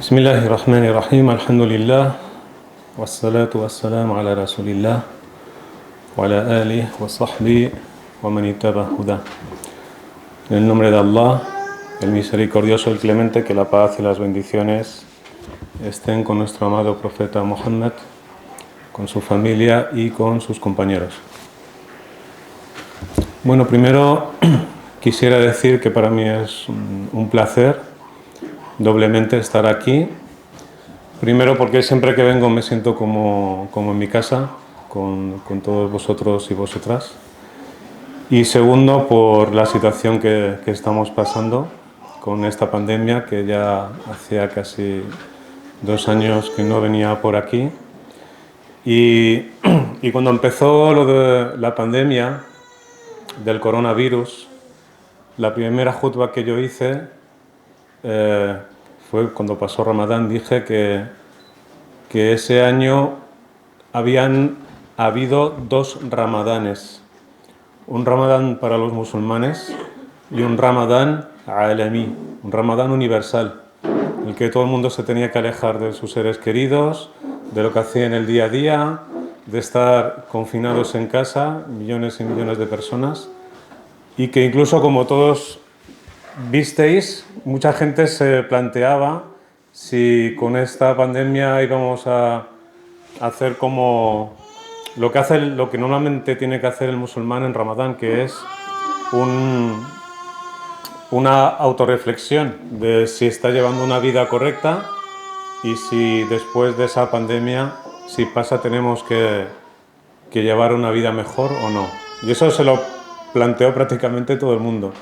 Bismillahirrahmanirrahim, alhamdulillah, wassalatu wassalamu ala rasulillah, wa ala alihi wa sahbihi wa man ittaba hudah. En el nombre de Allah, el misericordioso, el clemente, que la paz y las bendiciones estén con nuestro amado profeta Muhammad, con su familia y con sus compañeros. Bueno, primero quisiera decir que para mí es un placer doblemente estar aquí. Primero porque siempre que vengo me siento como en mi casa, con todos vosotros y vosotras. Y segundo por la situación que estamos pasando con esta pandemia, que ya hacía casi 2 años que no venía por aquí. Y cuando empezó lo de la pandemia del coronavirus, la primera jutba que yo hice fue cuando pasó Ramadán. Dije que ese año habían habido 2 ramadanes, un ramadán para los musulmanes y un ramadán alami, un ramadán universal, en el que todo el mundo se tenía que alejar de sus seres queridos, de lo que hacía en el día a día, de estar confinados en casa, millones y millones de personas, y que incluso, como todos visteis, mucha gente se planteaba si con esta pandemia íbamos a hacer como lo que normalmente tiene que hacer el musulmán en Ramadán, que es una autorreflexión de si está llevando una vida correcta y si después de esa pandemia, si pasa, tenemos que llevar una vida mejor o no. Y eso se lo planteó prácticamente todo el mundo.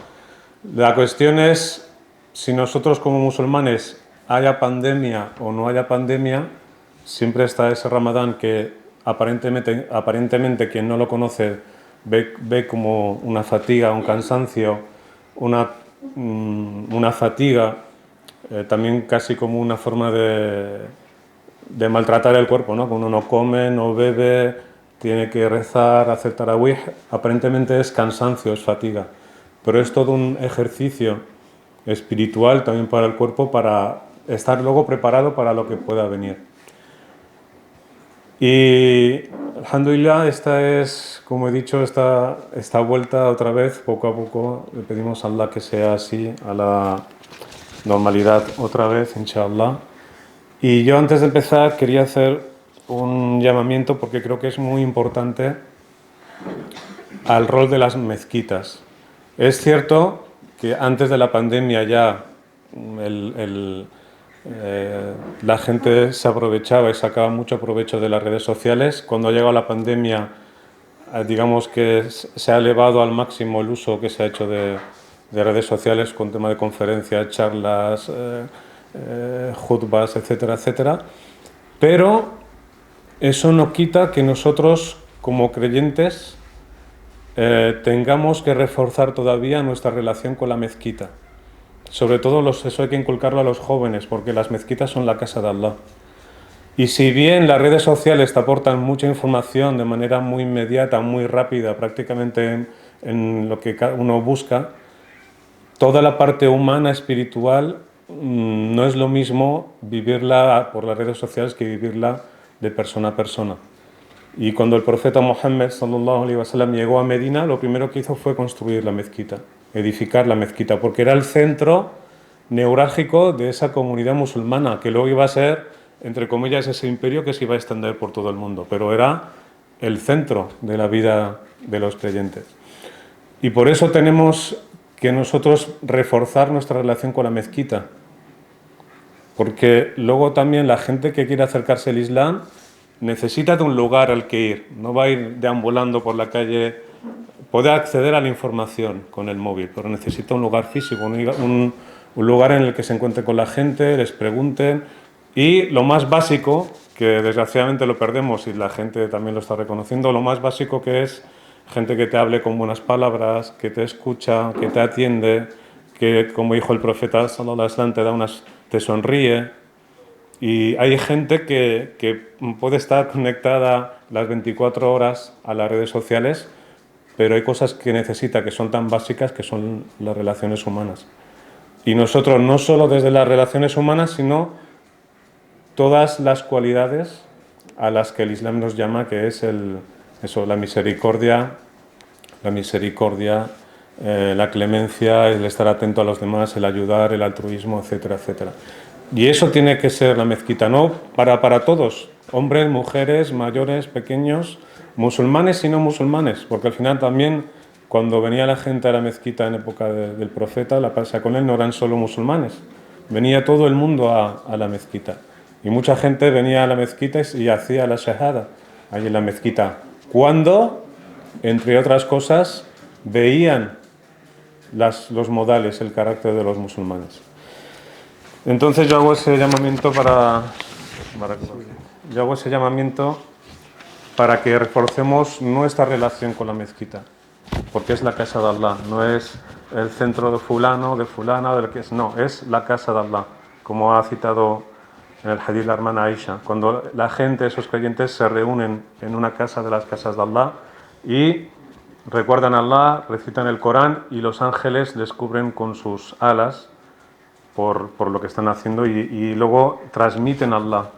La cuestión es, si nosotros como musulmanes, haya pandemia o no haya pandemia, siempre está ese Ramadán que aparentemente quien no lo conoce ve como una fatiga, un cansancio, una fatiga, también casi como una forma de maltratar el cuerpo, ¿no? Cuando uno no come, no bebe, tiene que rezar, hacer tarawih, aparentemente es cansancio, es fatiga. Pero es todo un ejercicio espiritual también para el cuerpo, para estar luego preparado para lo que pueda venir. Y alhamdulillah, esta es, como he dicho, esta vuelta otra vez, poco a poco, le pedimos a Allah que sea así, a la normalidad otra vez, inshallah. Y yo, antes de empezar, quería hacer un llamamiento, porque creo que es muy importante, al rol de las mezquitas. Es cierto que antes de la pandemia ya la gente se aprovechaba y sacaba mucho provecho de las redes sociales. Cuando ha llegado la pandemia, digamos que se ha elevado al máximo el uso que se ha hecho de redes sociales con tema de conferencias, charlas, jutbas, etcétera, etcétera. Pero eso no quita que nosotros, como creyentes, tengamos que reforzar todavía nuestra relación con la mezquita. Sobre todo eso hay que inculcarlo a los jóvenes, porque las mezquitas son la casa de Allah. Y si bien las redes sociales te aportan mucha información de manera muy inmediata, muy rápida, prácticamente en lo que uno busca, toda la parte humana, espiritual, no es lo mismo vivirla por las redes sociales que vivirla de persona a persona. Y cuando el profeta Muhammad sallallahu alaihi wasallam llegó a Medina, lo primero que hizo fue construir la mezquita, edificar la mezquita, porque era el centro neurálgico de esa comunidad musulmana, que luego iba a ser, entre comillas, ese imperio que se iba a extender por todo el mundo, pero era el centro de la vida de los creyentes. Y por eso tenemos que nosotros reforzar nuestra relación con la mezquita, porque luego también la gente que quiere acercarse al Islam necesita de un lugar al que ir, no va a ir deambulando por la calle. Puede acceder a la información con el móvil, pero necesita un lugar físico, un lugar en el que se encuentre con la gente, les pregunten. Y lo más básico, que desgraciadamente lo perdemos y la gente también lo está reconociendo, lo más básico, que es gente que te hable con buenas palabras, que te escucha, que te atiende, que, como dijo el profeta sallallahu alaihi wasallam, te sonríe. Y hay gente que puede estar conectada las 24 horas a las redes sociales, pero hay cosas que necesita, que son tan básicas, que son las relaciones humanas. Y nosotros, no solo desde las relaciones humanas, sino todas las cualidades a las que el Islam nos llama, que es la misericordia, la clemencia, el estar atento a los demás, el ayudar, el altruismo, etcétera, etcétera. Y eso tiene que ser la mezquita, no para todos, hombres, mujeres, mayores, pequeños, musulmanes y no musulmanes, porque al final también cuando venía la gente a la mezquita en época del profeta, la pasa con él, no eran solo musulmanes, venía todo el mundo a la mezquita. Y mucha gente venía a la mezquita y hacía la shahada allí en la mezquita. Cuando, entre otras cosas, veían los modales, el carácter de los musulmanes. Entonces yo hago ese llamamiento para que reforcemos nuestra relación con la mezquita, porque es la casa de Allah, no es el centro de fulano, de fulana, del que es, no, es la casa de Allah, como ha citado en el hadith la hermana Aisha, cuando la gente, esos creyentes, se reúnen en una casa de las casas de Allah y recuerdan a Allah, recitan el Corán y los ángeles les cubren con sus alas por lo que están haciendo y luego transmiten a Allah.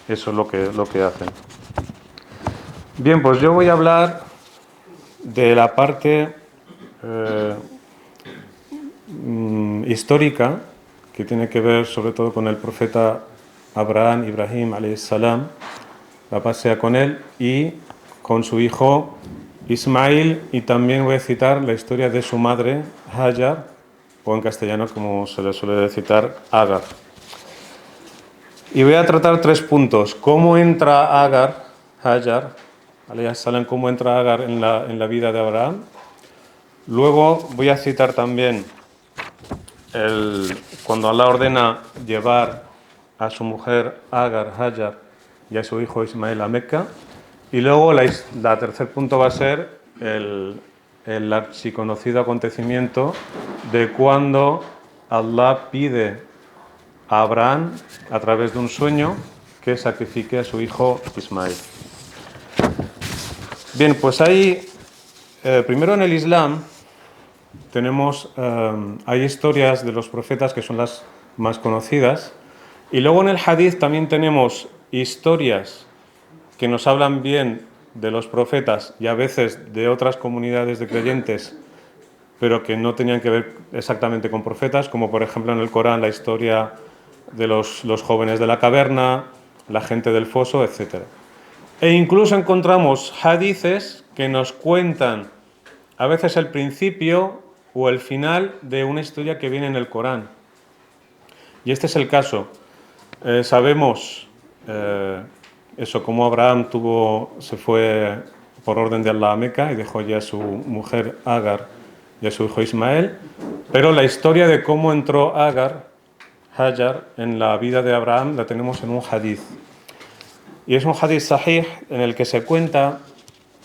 Eso es lo que hacen. Bien, pues yo voy a hablar de la parte histórica que tiene que ver sobre todo con el profeta Abraham, Ibrahim, alayhi salam, la paz sea con él, y con su hijo Ismail, y también voy a citar la historia de su madre, Hajar, o en castellano, como se le suele citar, Agar. Y voy a tratar 3 puntos. ¿Cómo entra Hajar, alayhi salam, cómo entra Agar en la vida de Abraham? Luego voy a citar también cuando Allah ordena llevar a su mujer Agar, Hajar, y a su hijo Ismael a Meca. Y luego la tercer punto va a ser el archiconocido acontecimiento de cuando Allah pide a Abraham, a través de un sueño, que sacrifique a su hijo Ismael. Bien, pues primero en el Islam hay historias de los profetas que son las más conocidas, y luego en el hadith también tenemos historias que nos hablan bien de los profetas y a veces de otras comunidades de creyentes, pero que no tenían que ver exactamente con profetas, como por ejemplo en el Corán la historia de los jóvenes de la caverna, la gente del foso, etc. E incluso encontramos hadices que nos cuentan a veces el principio o el final de una historia que viene en el Corán. Y este es el caso. Sabemos cómo Abraham se fue por orden de Allah a Meca y dejó ya a su mujer Agar y a su hijo Ismael, pero la historia de cómo entró Hajar, en la vida de Abraham la tenemos en un hadith. Y es un hadith sahih en el que se cuenta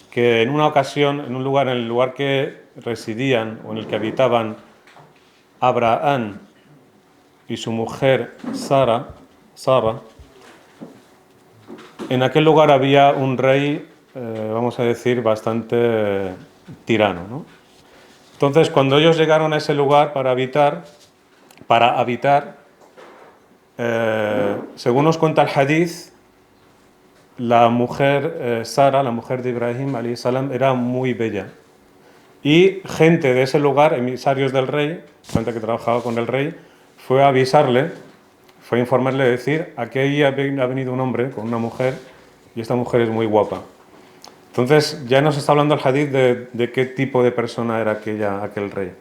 que en una ocasión, en el lugar que residían o en el que habitaban Abraham y su mujer Sara, en aquel lugar había un rey, vamos a decir, bastante tirano, ¿no? Entonces, cuando ellos llegaron a ese lugar para habitar, según nos cuenta el hadith, la mujer Sara, la mujer de Ibrahim alayhi salam, era muy bella. Y gente de ese lugar, emisarios del rey, gente que trabajaba con el rey, fue a avisarle, fue a informarle, decir, aquí ha venido un hombre con una mujer y esta mujer es muy guapa. Entonces ya nos está hablando el hadith de qué tipo de persona era aquel rey.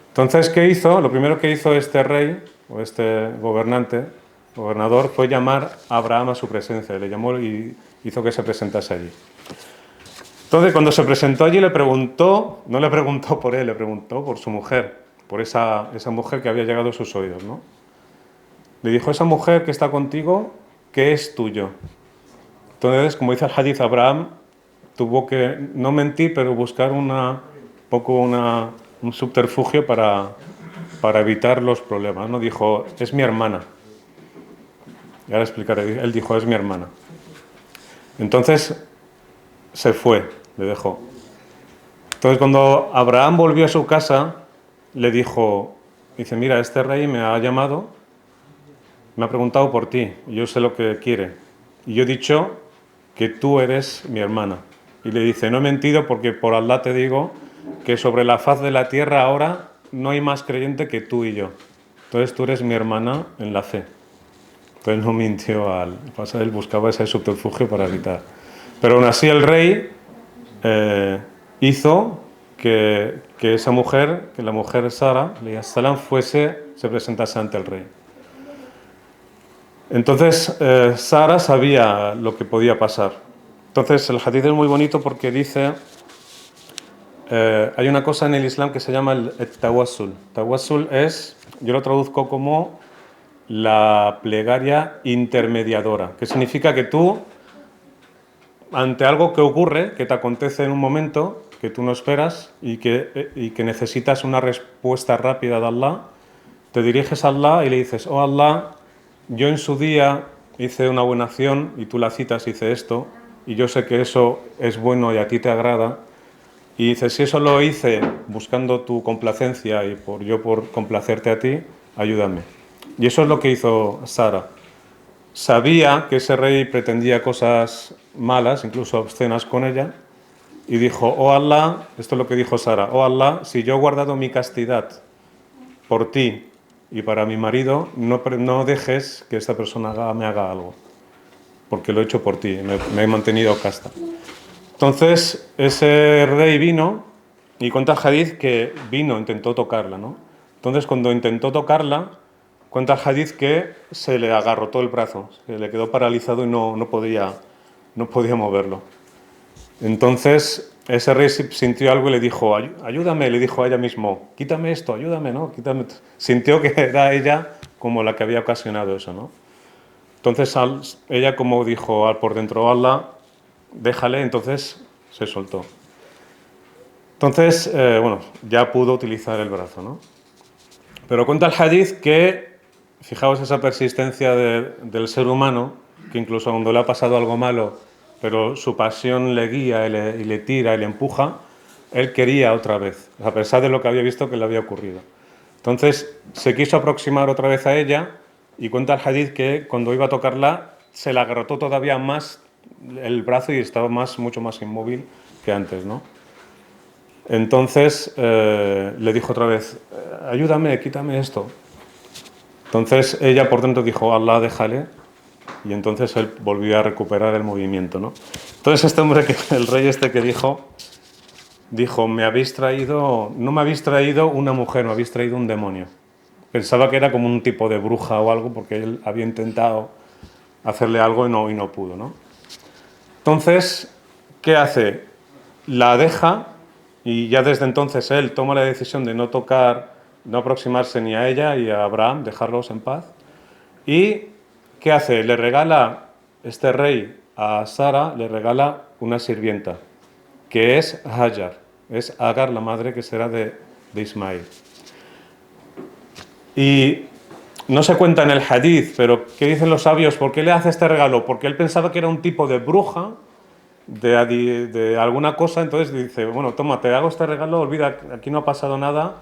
Entonces, ¿qué hizo? Lo primero que hizo este rey, o este gobernador, fue llamar a Abraham a su presencia. Le llamó y hizo que se presentase allí. Entonces, cuando se presentó allí, no le preguntó por él, le preguntó por su mujer, por esa mujer que había llegado a sus oídos, ¿no? Le dijo, esa mujer que está contigo, ¿qué es tuyo? Entonces, como dice el hadith, Abraham tuvo que no mentir, pero buscar un subterfugio para evitar los problemas, ¿no? Dijo, es mi hermana. Y ahora explicaré. Él dijo, es mi hermana. Entonces se fue, le dejó. Entonces cuando Abraham volvió a su casa, le dice, mira, este rey me ha llamado me ha preguntado por ti, y yo sé lo que quiere. Y yo he dicho que tú eres mi hermana. Y le dice, no he mentido porque por Allah te digo que sobre la faz de la tierra ahora no hay más creyente que tú y yo. Entonces tú eres mi hermana en la fe. Entonces no mintió al pasar, él buscaba ese subterfugio para evitar. Pero aún así el rey hizo que esa mujer, que la mujer Sara, salam, se presentase ante el rey. Entonces Sara sabía lo que podía pasar. Entonces el hadith es muy bonito porque dice, hay una cosa en el Islam que se llama el tawassul. Tawassul es, yo lo traduzco como la plegaria intermediadora, que significa que tú, ante algo que ocurre, que te acontece en un momento que tú no esperas y que necesitas una respuesta rápida de Allah, te diriges a Allah y le dices, oh Allah, yo en su día hice una buena acción y tú la citas, hice esto, y yo sé que eso es bueno y a ti te agrada, y dices, si eso lo hice buscando tu complacencia y por complacerte a ti, ayúdame. Y eso es lo que hizo Sara. Sabía que ese rey pretendía cosas malas, incluso obscenas con ella, y dijo, oh Allah, esto es lo que dijo Sara, oh Allah, si yo he guardado mi castidad por ti y para mi marido, no dejes que esta persona me haga algo, porque lo he hecho por ti, me he mantenido casta. Entonces ese rey vino y cuenta el hadith que vino, intentó tocarla, ¿no? Entonces cuando intentó tocarla, cuenta el hadith que se le agarrotó el brazo, se le quedó paralizado y no podía moverlo. Entonces ese rey sintió algo y le dijo, ayúdame, le dijo a ella mismo, quítame esto, ayúdame, ¿no? Quítame. Sintió que era ella como la que había ocasionado eso, ¿no? Entonces ella como dijo por dentro, Allah, déjale, entonces se soltó. Entonces, bueno, ya pudo utilizar el brazo, ¿no? Pero cuenta el hadith que, fijaos esa persistencia del ser humano, que incluso cuando le ha pasado algo malo, pero su pasión le guía y le tira y le empuja, él quería otra vez, a pesar de lo que había visto que le había ocurrido. Entonces se quiso aproximar otra vez a ella y cuenta el hadith que cuando iba a tocarla se le agarrotó todavía más el brazo y estaba mucho más inmóvil que antes, ¿no? Entonces le dijo otra vez, ayúdame, quítame esto. Entonces ella por dentro dijo, Allah, déjale. Y entonces él volvió a recuperar el movimiento, ¿no? Entonces este hombre, el rey este que dijo, no me habéis traído una mujer, me habéis traído un demonio. Pensaba que era como un tipo de bruja o algo, porque él había intentado hacerle algo y no pudo, ¿no? Entonces, ¿qué hace? La deja y ya desde entonces él toma la decisión de no tocar, no aproximarse ni a ella y a Abraham, dejarlos en paz. ¿Y qué hace? Le regala este rey a Sara, le regala una sirvienta, que es Hajar, es Agar, la madre que será de Ismael. Y no se cuenta en el hadith, pero ¿qué dicen los sabios? ¿Por qué le hace este regalo? Porque él pensaba que era un tipo de bruja, de alguna cosa, entonces dice, bueno, toma, te hago este regalo, olvida, aquí no ha pasado nada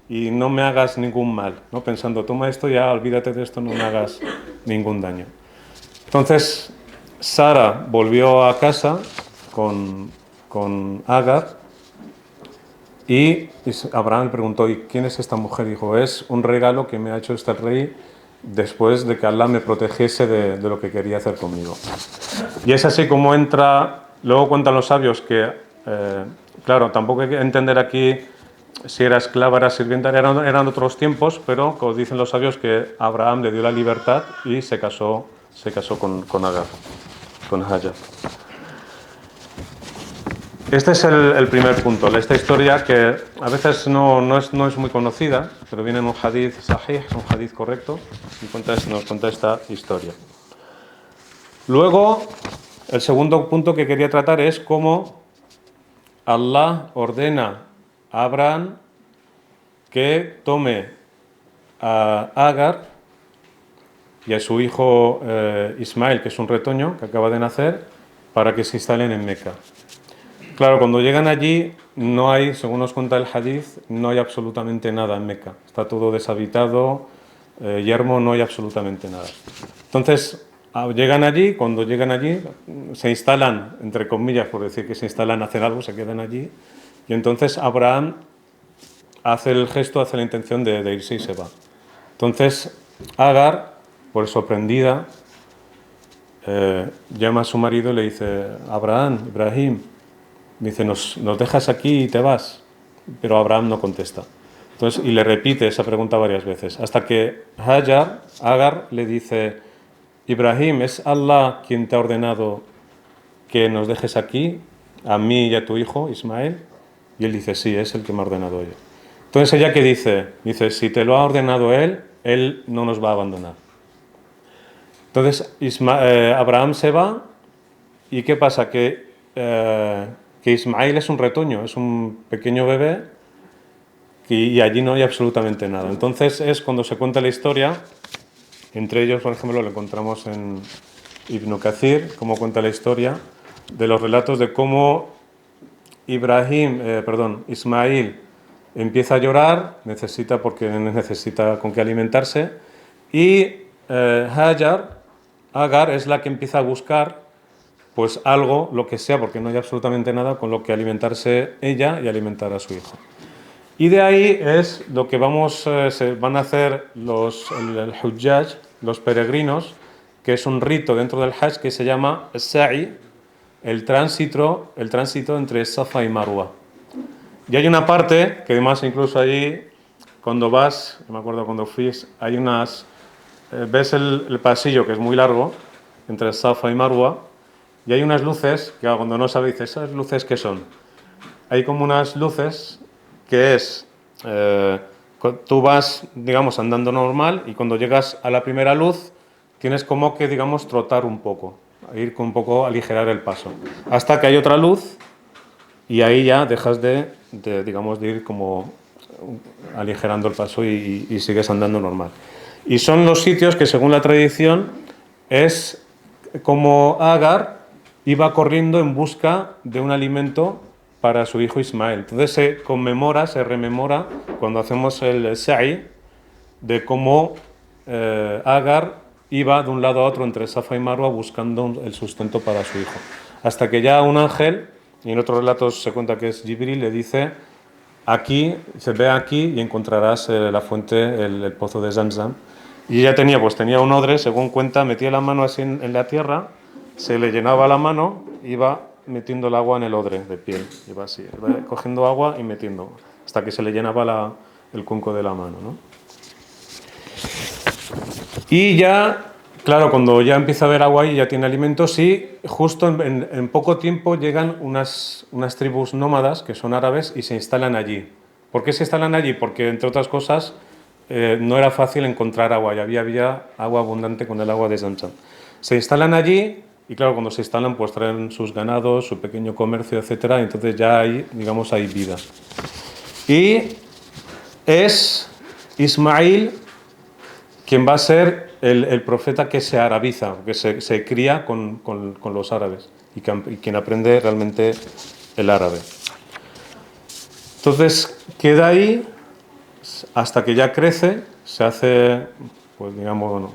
y no me hagas ningún mal, ¿no? Pensando, toma esto, ya olvídate de esto, no me hagas ningún daño. Entonces, Sara volvió a casa con Agar y Abraham le preguntó, ¿y quién es esta mujer? Dijo, es un regalo que me ha hecho este rey después de que Allah me protegiese de lo que quería hacer conmigo. Y es así como entra, luego cuentan los sabios que, claro, tampoco hay que entender aquí si era esclava, era sirvienta, eran otros tiempos, pero como dicen los sabios que Abraham le dio la libertad y se casó con Agar, con Hajar. Este es el primer punto, esta historia que a veces no es muy conocida, pero viene en un hadith sahih, un hadith correcto, y nos cuenta esta historia. Luego, el segundo punto que quería tratar es cómo Allah ordena a Abraham que tome a Agar y a su hijo Ismael, que es un retoño que acaba de nacer, para que se instalen en Meca. Claro, cuando llegan allí no hay, según nos cuenta el hadith, no hay absolutamente nada en Meca. Está todo deshabitado, yermo, no hay absolutamente nada. Entonces, llegan allí, cuando llegan allí, se instalan, entre comillas, por decir que se instalan a hacer algo, se quedan allí, y entonces Abraham hace el gesto, hace la intención de irse y se va. Entonces, Agar, pues sorprendida, llama a su marido y le dice, Abraham, Ibrahim, dice, nos dejas aquí y te vas. Pero Abraham no contesta. Entonces, y le repite esa pregunta varias veces, hasta que Agar le dice, Ibrahim, ¿es Allah quien te ha ordenado que nos dejes aquí, a mí y a tu hijo, Ismael? Y él dice, sí, es el que me ha ordenado yo. Entonces ella que dice, si te lo ha ordenado él no nos va a abandonar. Entonces Abraham se va y ¿qué pasa? Que Ismael es un retoño, es un pequeño bebé y allí no hay absolutamente nada. Entonces es cuando se cuenta la historia, entre ellos, por ejemplo, lo encontramos en Ibn Kathir, cómo cuenta la historia de los relatos de cómo Ismael empieza a llorar, porque necesita con qué alimentarse, y Agar es la que empieza a buscar pues algo, lo que sea, porque no hay absolutamente nada con lo que alimentarse ella y alimentar a su hijo. Y de ahí es lo que se van a hacer el Hujjaj, los peregrinos, que es un rito dentro del Hajj que se llama Sa'i, el tránsito entre Safa y Marwa. Y hay una parte que además incluso allí, cuando vas, me acuerdo cuando fui, hay ves el pasillo que es muy largo entre Safa y Marwa y hay unas luces que cuando no sabes dices, ¿esas luces qué son? Hay como unas luces que tú vas, digamos, andando normal y cuando llegas a la primera luz tienes como que, digamos, trotar un poco, ir con un poco aligerar el paso, hasta que hay otra luz y ahí ya dejas de ir como aligerando el paso y sigues andando normal. Y son los sitios que, según la tradición, es como Agar iba corriendo en busca de un alimento para su hijo Ismael. Entonces se rememora, cuando hacemos el Sa'i, de cómo Agar iba de un lado a otro entre Safa y Marwa buscando el sustento para su hijo. Hasta que ya un ángel, y en otros relatos se cuenta que es Jibril, le dice, se ve aquí y encontrarás la fuente, el pozo de Zamzam. Y ella tenía un odre, según cuenta, metía la mano así en la tierra, se le llenaba la mano, iba metiendo el agua en el odre de piel, iba así, iba cogiendo agua y metiendo, hasta que se le llenaba el cuenco de la mano, ¿no? Y ya, claro, cuando ya empieza a haber agua y ya tiene alimentos, y justo en poco tiempo llegan unas tribus nómadas que son árabes y se instalan allí. ¿Por qué se instalan allí? Porque, entre otras cosas, no era fácil encontrar agua y había agua abundante con el agua de Zamzam. Se instalan allí y, claro, cuando se instalan, pues traen sus ganados, su pequeño comercio, etcétera, y entonces ya hay vida. Y es Ismael quien va a ser el profeta que se arabiza, que se cría con los árabes y quien aprende realmente el árabe. Entonces queda ahí hasta que ya crece, se hace, pues digamos,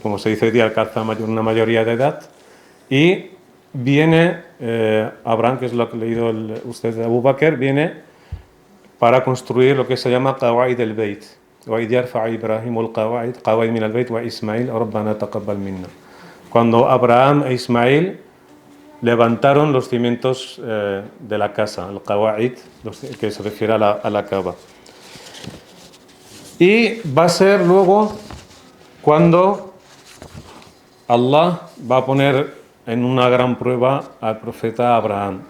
como se dice hoy día, alcanza una mayoría de edad y viene Abraham, que es lo que ha leído usted de Abu Bakr, viene para construir lo que se llama Qawaid al-Bayt. Cuando Abraham e Ismael levantaron los cimientos de la casa, el Qawaid, que se refiere a la Kaaba. Y va a ser luego cuando Allah va a poner en una gran prueba al profeta Abraham.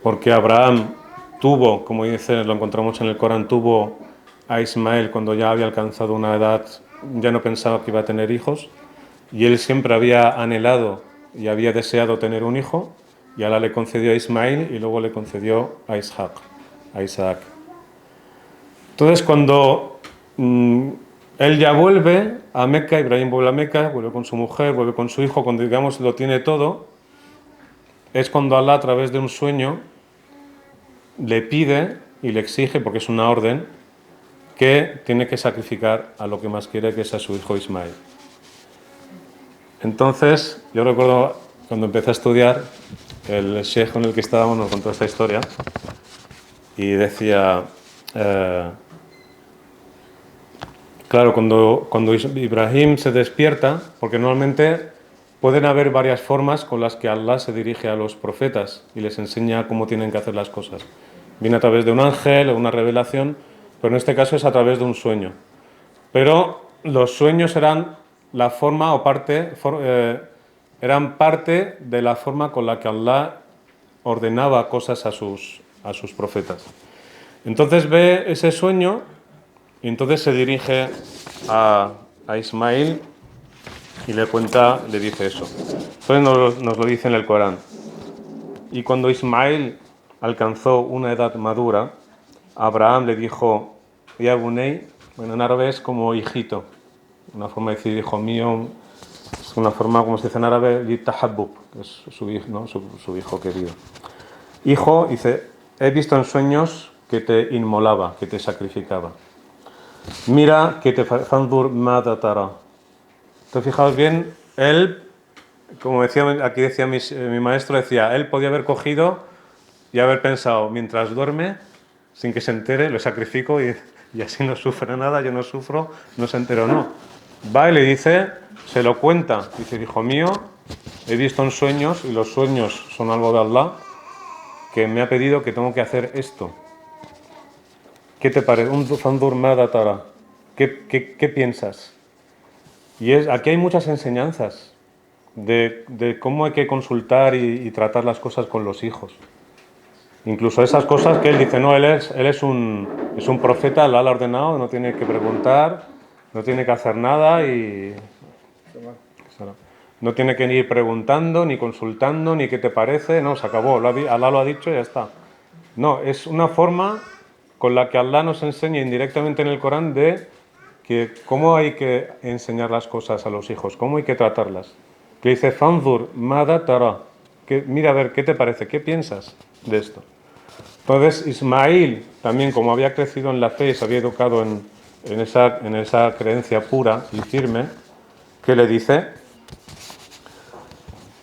Porque Abraham tuvo, como dice, lo encontramos en el Corán, tuvo a Ismael cuando ya había alcanzado una edad, ya no pensaba que iba a tener hijos, y él siempre había anhelado y había deseado tener un hijo, y Allah le concedió a Ismael y luego le concedió a Isaac. Entonces, cuando él ya vuelve a Meca, Ibrahim vuelve a Meca, vuelve con su mujer, vuelve con su hijo, cuando digamos lo tiene todo, es cuando Allah, a través de un sueño, le pide y le exige, porque es una orden, que tiene que sacrificar a lo que más quiere, que es a su hijo Ismael. Entonces, yo recuerdo cuando empecé a estudiar, el sheikh con el que estábamos nos contó esta historia y decía, claro, cuando Ibrahim se despierta, porque normalmente pueden haber varias formas con las que Allah se dirige a los profetas y les enseña cómo tienen que hacer las cosas. Viene a través de un ángel o una revelación, pero en este caso es a través de un sueño. Pero los sueños eran la forma o parte, eran parte de la forma con la que Allah ordenaba cosas a sus profetas. Entonces ve ese sueño y entonces se dirige a Ismael y le cuenta, le dice eso. Entonces nos lo dice en el Corán. Y cuando Ismael alcanzó una edad madura, Abraham le dijo, Ya Bunay, bueno, en árabe es como hijito, una forma de decir hijo mío, es una forma como se dice en árabe, li tahabbub, que es su hijo, ¿no? su hijo querido. Hijo, dice, he visto en sueños que te inmolaba, que te sacrificaba. Mira que te fandur madatara. ¿Te fijas bien? Él, como decía, aquí decía mi maestro, decía, él podía haber cogido y haber pensado, mientras duerme, sin que se entere, lo sacrifico y así no sufre nada, yo no sufro, no se enteró, no. Va y le dice, se lo cuenta, dice, hijo mío, he visto en sueños, y los sueños son algo de Allah, que me ha pedido que tengo que hacer esto. ¿Qué te parece? Un fandur madatara. ¿Qué piensas? Y aquí hay muchas enseñanzas de cómo hay que consultar y tratar las cosas con los hijos. Incluso esas cosas que él dice, no, él es un profeta, Allah lo ha ordenado, no tiene que preguntar, no tiene que hacer nada y no tiene que ir preguntando, ni consultando, ni qué te parece, no, se acabó, Allah lo ha dicho y ya está. No, es una forma con la que Allah nos enseña indirectamente en el Corán de que cómo hay que enseñar las cosas a los hijos, cómo hay que tratarlas. Que dice, Fanzur, Mada Tara, que mira a ver, ¿qué te parece? ¿Qué piensas de esto? Entonces Ismael, también como había crecido en la fe y se había educado en esa creencia pura y firme, ¿qué le dice?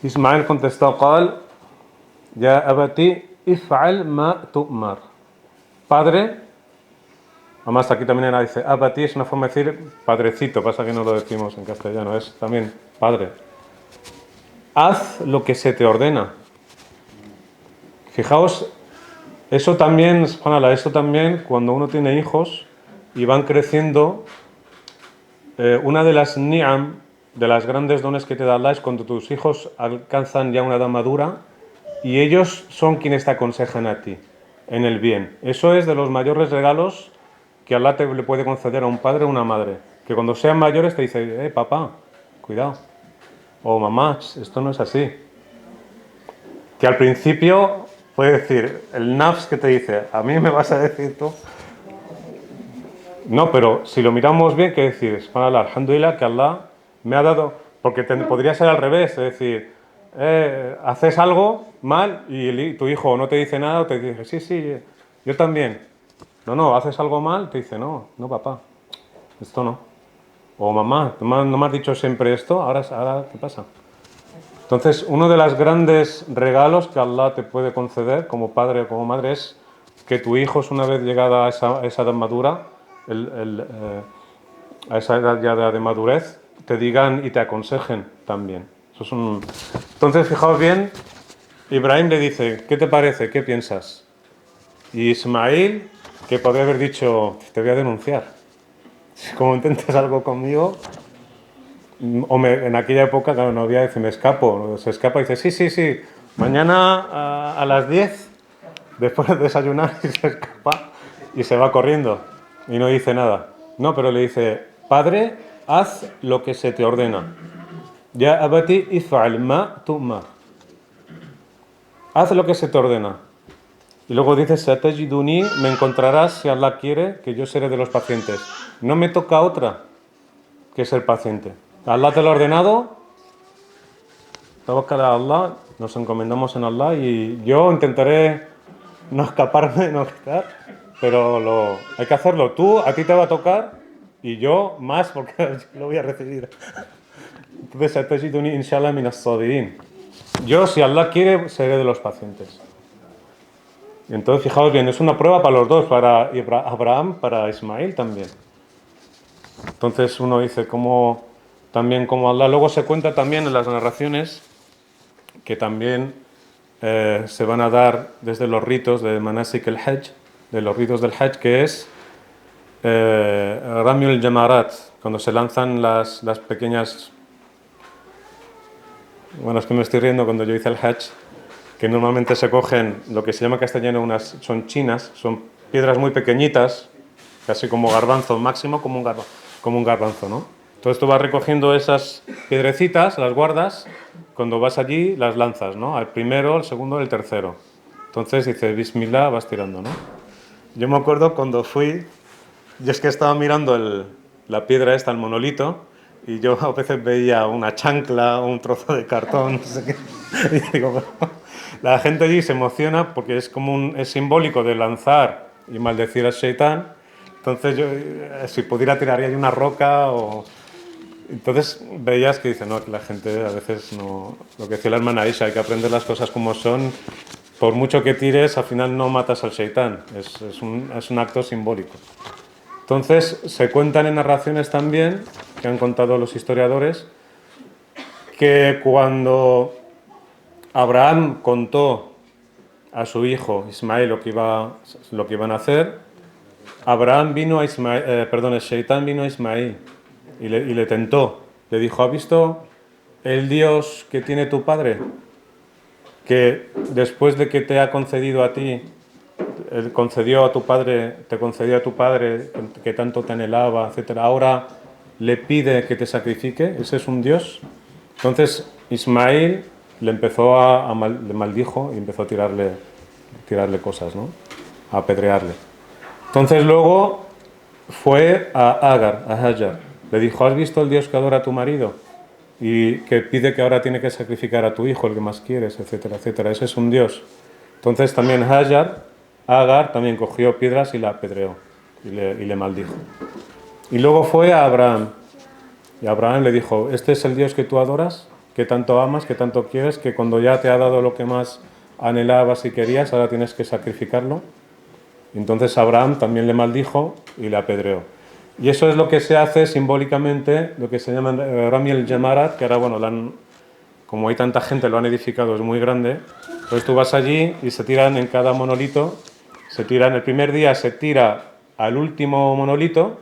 Ismael contestó, Qal, Ya abati, if'al ma tu'mar. Padre, además aquí también dice, abati es una forma de decir padrecito, pasa que no lo decimos en castellano, es también padre. Haz lo que se te ordena. Fijaos, eso también, cuando uno tiene hijos y van creciendo, una de las ni'am, de las grandes dones que te da Allah es cuando tus hijos alcanzan ya una edad madura y ellos son quienes te aconsejan a ti en el bien. Eso es de los mayores regalos que Allah le puede conceder a un padre o una madre. Que cuando sean mayores te dice, papá, cuidado. O mamá, esto no es así. Que al principio puede decir, el nafs que te dice, a mí me vas a decir tú. No, pero si lo miramos bien, ¿qué decir? Subhanallah, alhamdulillah, que Allah me ha dado, porque podría ser al revés, es decir, haces algo mal y tu hijo no te dice nada o te dice, sí, yo también. No, haces algo mal, te dice, no, papá, esto no. O mamá, ¿no me has dicho siempre esto? Ahora ¿qué pasa? Entonces, uno de los grandes regalos que Allah te puede conceder como padre o como madre es que tu hijo, una vez llegada a esa edad madura, a esa edad ya de madurez, te digan y te aconsejen también. Entonces, fijaos bien, Ibrahim le dice, ¿qué te parece? ¿Qué piensas? Y Ismael, que podría haber dicho, te voy a denunciar. Como intentes algo conmigo, en aquella época, claro, no había, dice, me escapo, se escapa y dice, sí, mañana a las 10, después de desayunar, y se escapa y se va corriendo y no dice nada. No, pero le dice, padre, haz lo que se te ordena. Ya abati if'al ma tu'mar. Haz lo que se te ordena. Y luego dice, Satajiduni, me encontrarás, si Allah quiere, que yo seré de los pacientes. No me toca otra que ser paciente. Allah te lo ha ordenado, tawakkal a Allah, nos encomendamos en Allah y yo intentaré no escaparme, no quitar, pero hay que hacerlo. Tú, a ti te va a tocar y yo más porque lo voy a recibir. Entonces, satajiduni inshallah min as-sabirin. Yo, si Allah quiere, seré de los pacientes. Y entonces, fijaos bien, es una prueba para los dos, para Abraham, para Ismael también. Entonces uno dice también como Allah. Luego se cuenta también en las narraciones que también se van a dar desde los ritos de Manasik el-Hajj, de los ritos del Hajj, que es Rami el-Jamarat, cuando se lanzan las pequeñas... Bueno, es que me estoy riendo cuando yo hice el Hajj, que normalmente se cogen lo que se llama en castellano son chinas, son piedras muy pequeñitas, casi como garbanzo, máximo como un garbanzo, ¿no? Entonces tú vas recogiendo esas piedrecitas, las guardas, cuando vas allí las lanzas, ¿no? Al primero, al segundo, al tercero. Entonces dices, Bismillah, vas tirando, ¿no? Yo me acuerdo cuando fui, yo es que estaba mirando la piedra esta, el monolito, y yo a veces veía una chancla, un trozo de cartón, no sé qué. Y digo, la gente allí se emociona porque es es simbólico de lanzar y maldecir al Shaitán. Entonces yo, si pudiera tiraría una roca o... Entonces veías que dice, no, que la gente a veces no... Lo que decía la hermana Aisha, hay que aprender las cosas como son. Por mucho que tires, al final no matas al Shaitán. Es un acto simbólico. Entonces se cuentan en narraciones también, que han contado los historiadores, que cuando Abraham contó a su hijo Ismael lo que iban a hacer, Abraham vino a Ismael, el Shaitán vino a Ismael y le tentó. Le dijo, ¿has visto el Dios que tiene tu padre? Que después de que te ha concedido a ti, te concedió a tu padre que tanto te anhelaba, etcétera, ahora le pide que te sacrifique. ¿Ese es un Dios? Entonces Ismael le maldijo y empezó a tirarle cosas, ¿no? A apedrearle. Entonces luego fue a Agar, a Hajar. Le dijo, ¿has visto el Dios que adora a tu marido? Y que pide que ahora tiene que sacrificar a tu hijo, el que más quieres, etcétera, etcétera. Ese es un Dios. Entonces también Agar también cogió piedras y la apedreó y le maldijo. Y luego fue a Abraham. Y Abraham le dijo, ¿este es el Dios que tú adoras? Que tanto amas, que tanto quieres, que cuando ya te ha dado lo que más anhelabas y querías, ahora tienes que sacrificarlo. Entonces Abraham también le maldijo y le apedreó. Y eso es lo que se hace simbólicamente, lo que se llama Rami el-Jamarat, que ahora, bueno, como hay tanta gente, lo han edificado, es muy grande. Entonces tú vas allí y se tiran en cada monolito, el primer día se tira al último monolito,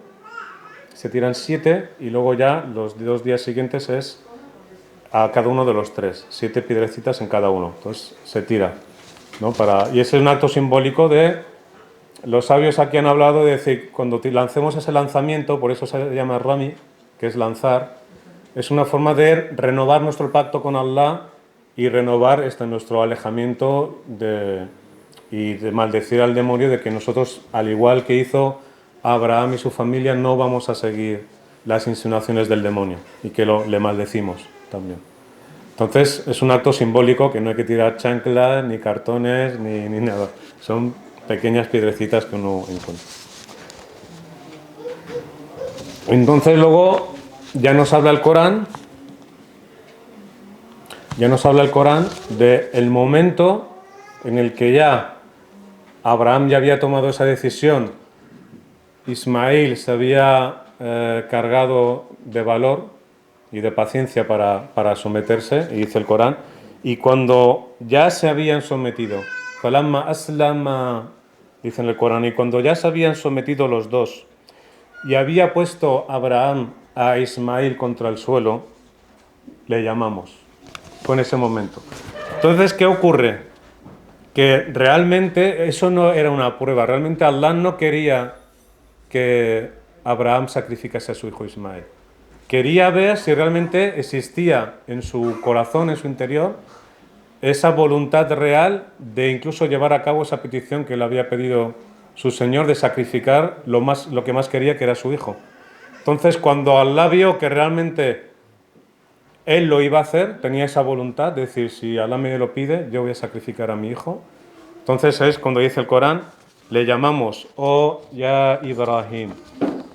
se tiran 7 y luego ya los 2 días siguientes es a cada uno de los 3, 7 piedrecitas en cada uno. Entonces se tira, ¿no? Y ese es un acto simbólico de... Los sabios aquí han hablado de decir, cuando lancemos ese lanzamiento, por eso se llama Rami, que es lanzar, es una forma de renovar nuestro pacto con Allah y renovar nuestro alejamiento y de maldecir al demonio, de que nosotros, al igual que hizo Abraham y su familia, no vamos a seguir las insinuaciones del demonio y que le maldecimos también. Entonces es un acto simbólico que no hay que tirar chanclas, ni cartones, ni nada. Son pequeñas piedrecitas que uno encuentra. Entonces luego ya nos habla el Corán del momento en el que ya Abraham ya había tomado esa decisión, Ismael se había cargado de valor y de paciencia para someterse, y dice el Corán, y cuando ya se habían sometido, falamma aslama, dice en el Corán, y cuando ya se habían sometido los dos y había puesto Abraham a Ismael contra el suelo, le llamamos. Fue en ese momento. Entonces, ¿qué ocurre? Que realmente eso no era una prueba. Realmente Allah no quería que Abraham sacrificase a su hijo Ismael. Quería ver si realmente existía en su corazón, en su interior, esa voluntad real de incluso llevar a cabo esa petición que le había pedido su Señor de sacrificar lo que más quería, que era su hijo. Entonces, cuando Allah vio que realmente él lo iba a hacer, tenía esa voluntad de decir, si Allah me lo pide, yo voy a sacrificar a mi hijo. Entonces es cuando dice el Corán, le llamamos, oh ya Ibrahim,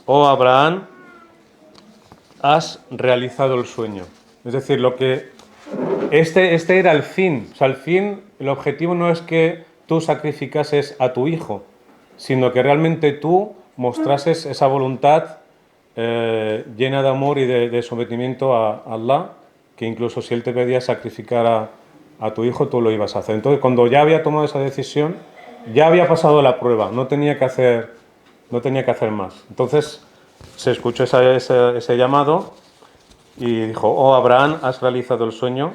oh Abraham, has realizado el sueño. Es decir, lo que este era el fin. O sea, el fin, el objetivo no es que tú sacrificases a tu hijo, sino que realmente tú mostrases esa voluntad llena de amor y de sometimiento a Allah, que incluso si él te pedía sacrificar a tu hijo, tú lo ibas a hacer. Entonces, cuando ya había tomado esa decisión, ya había pasado la prueba, no tenía que hacer más. Entonces, se escuchó ese llamado y dijo, oh Abraham, has realizado el sueño.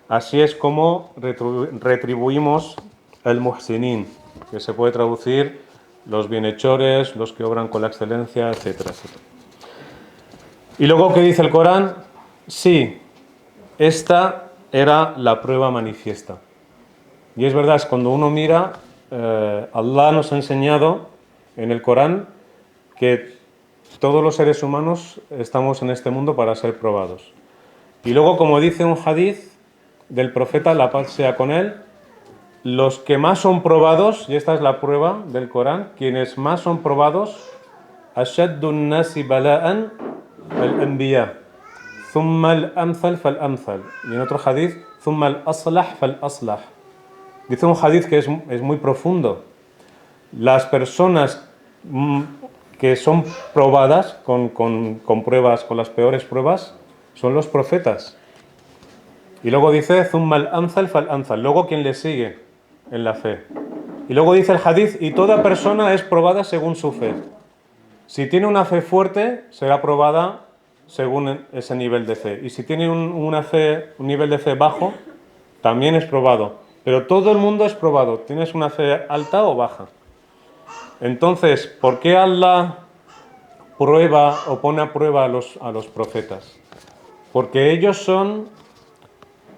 Así es como retribuimos el muhsinin, que se puede traducir los bienhechores, los que obran con la excelencia, etcétera, etcétera. Y luego, ¿qué dice el Corán? Sí, esta era la prueba manifiesta. Y es verdad, es cuando uno mira, Allah nos ha enseñado en el Corán que todos los seres humanos estamos en este mundo para ser probados. Y luego, como dice un hadith del profeta, la paz sea con él, los que más son probados, y esta es la prueba del Corán, quienes más son probados, ashaddun nasi bala'an al-anbiya, thumma al-amthal fal-amthal. Y en otro hadith, thumma al-aslah fal-aslah. Dice un hadith que es muy profundo. Las personas que son probadas con pruebas, con las peores pruebas, son los profetas. Y luego dice, Thumma al-amthal fal-amthal. Luego, ¿quién le sigue en la fe? Y luego dice el hadith, y toda persona es probada según su fe. Si tiene una fe fuerte, será probada según ese nivel de fe. Y si tiene un nivel de fe bajo, también es probado. Pero todo el mundo es probado. ¿Tienes una fe alta o baja? Entonces, ¿por qué Allah prueba o pone a prueba a los profetas? Porque ellos son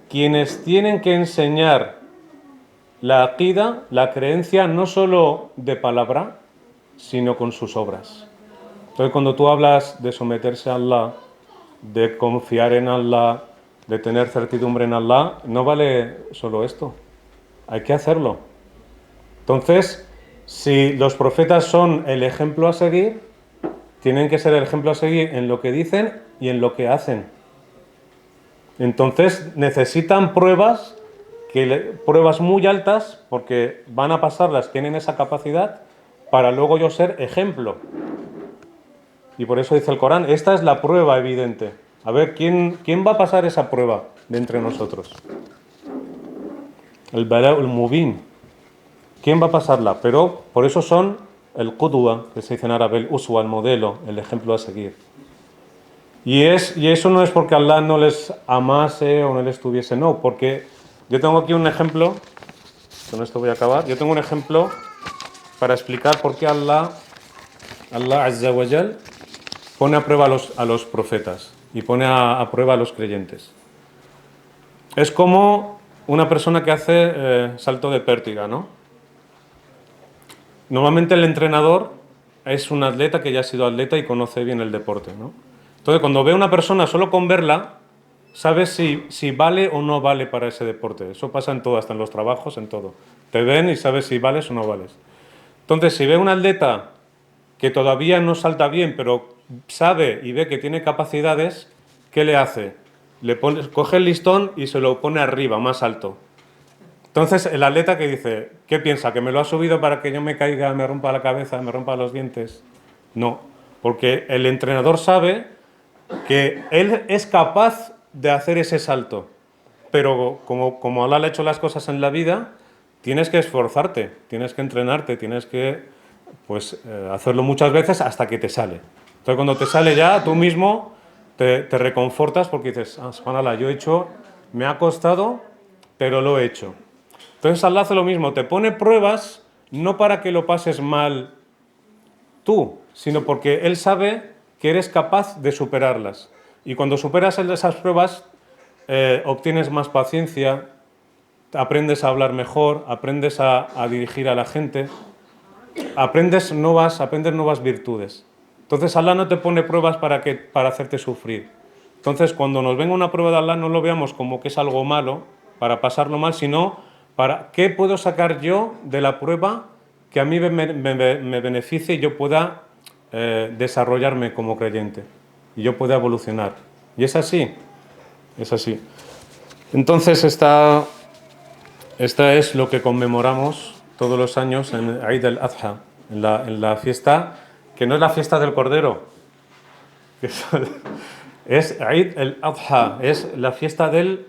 quienes tienen que enseñar la aqida, la creencia, no solo de palabra, sino con sus obras. Entonces, cuando tú hablas de someterse a Allah, de confiar en Allah, de tener certidumbre en Allah, no vale solo esto. Hay que hacerlo. Entonces, si los profetas son el ejemplo a seguir, tienen que ser el ejemplo a seguir en lo que dicen y en lo que hacen. Entonces necesitan pruebas muy altas, porque van a pasarlas, tienen esa capacidad para luego yo ser ejemplo. Y por eso dice el Corán, esta es la prueba evidente. A ver, ¿quién va a pasar esa prueba de entre nosotros? El bala'ul mubin. ¿Quién va a pasarla? Pero por eso son el qudwa, que se dice en árabe, el uswa, el modelo, el ejemplo a seguir. Y eso no es porque Allah no les amase o no les tuviese, no, porque yo tengo aquí un ejemplo, con esto voy a acabar, yo tengo un ejemplo para explicar por qué Allah Azza wa Jal pone a prueba a los profetas y pone a prueba a los creyentes. Es como una persona que hace salto de pértiga, ¿no? Normalmente el entrenador es un atleta que ya ha sido atleta y conoce bien el deporte, ¿no? Entonces, cuando ve a una persona, solo con verla, sabes si vale o no vale para ese deporte. Eso pasa en todo, hasta en los trabajos, en todo. Te ven y sabes si vales o no vales. Entonces, si ve a un atleta que todavía no salta bien, pero sabe y ve que tiene capacidades, ¿qué le hace? Coge el listón y se lo pone arriba, más alto. Entonces, el atleta que dice, ¿qué piensa? ¿Que me lo ha subido para que yo me caiga, me rompa la cabeza, me rompa los dientes? No, porque el entrenador sabe que él es capaz de hacer ese salto, pero como Allah le ha hecho las cosas en la vida, tienes que esforzarte, tienes que entrenarte, tienes que hacerlo muchas veces hasta que te sale. Entonces, cuando te sale ya, tú mismo te reconfortas porque dices, subhanallah, me ha costado, pero lo he hecho. Entonces Allah hace lo mismo, te pone pruebas no para que lo pases mal tú, sino porque Él sabe que eres capaz de superarlas. Y cuando superas esas pruebas, obtienes más paciencia, aprendes a hablar mejor, aprendes a dirigir a la gente, aprendes nuevas virtudes. Entonces Allah no te pone pruebas para hacerte sufrir. Entonces cuando nos venga una prueba de Allah no lo veamos como que es algo malo, para pasarlo mal, sino para qué puedo sacar yo de la prueba que a mí me beneficie y yo pueda desarrollarme como creyente y yo pueda evolucionar. Y es así, es así. Entonces esta es lo que conmemoramos todos los años en Eid al-Adha, en la fiesta, que no es la fiesta del Cordero, que es Eid al-Adha, es la fiesta del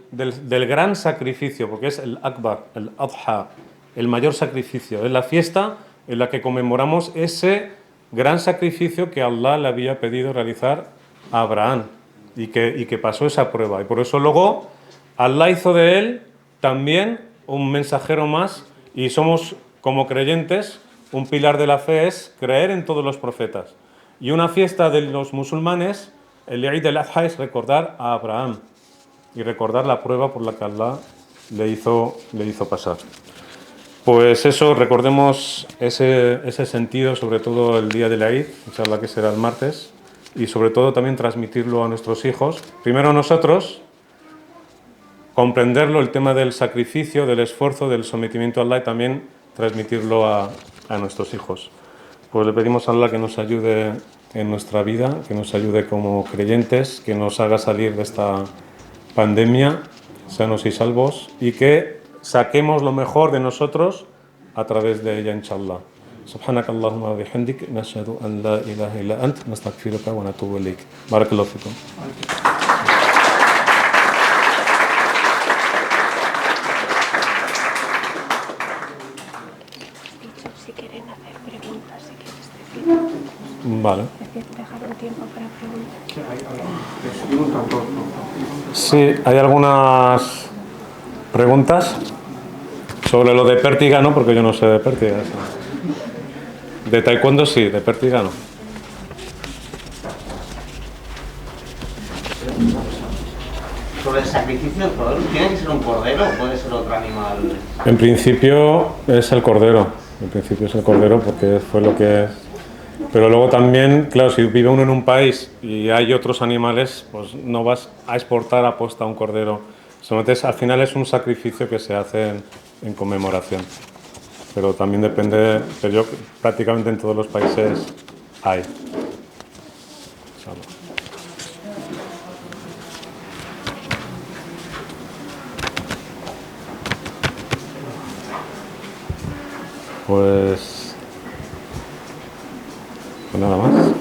gran sacrificio, porque es el Akbar, el Adha, el mayor sacrificio. Es la fiesta en la que conmemoramos ese gran sacrificio que Allah le había pedido realizar a Abraham y que pasó esa prueba. Y por eso luego Allah hizo de él también un mensajero más, y somos como creyentes, un pilar de la fe es creer en todos los profetas. Y una fiesta de los musulmanes, el Eid al-Adha, es recordar a Abraham y recordar la prueba por la que Allah le hizo pasar. Pues eso, recordemos ese sentido, sobre todo el día del Eid, inshallah que será el martes, y sobre todo también transmitirlo a nuestros hijos. Primero nosotros, comprenderlo, el tema del sacrificio, del esfuerzo, del sometimiento a Allah, y también transmitirlo a nuestros hijos. Pues le pedimos a Allah que nos ayude en nuestra vida, que nos ayude como creyentes, que nos haga salir de esta pandemia sanos y salvos y que saquemos lo mejor de nosotros a través de ella, inshallah. سبحانك اللهم وبحمدك نشهد أن لا إله إلا أنت نستغفرك ونتوب إليك. بارك الله فيكم. Si quieren hacer preguntas, si quieres decir. Vale. Dejar un tiempo para preguntas. Sí, hay algunas preguntas sobre lo de pértiga, ¿no? Porque yo no sé de pértiga. De taekwondo sí, de pértiga no. Sobre el sacrificio del cordero, ¿tiene que ser un cordero o puede ser otro animal? En principio es el cordero. En principio es el cordero porque fue lo que... Pero luego también, claro, si vive uno en un país y hay otros animales, pues no vas a exportar a posta un cordero. Entonces, al final es un sacrificio que se hace en conmemoración. Pero también depende, pero yo prácticamente en todos los países hay. Pues nada más.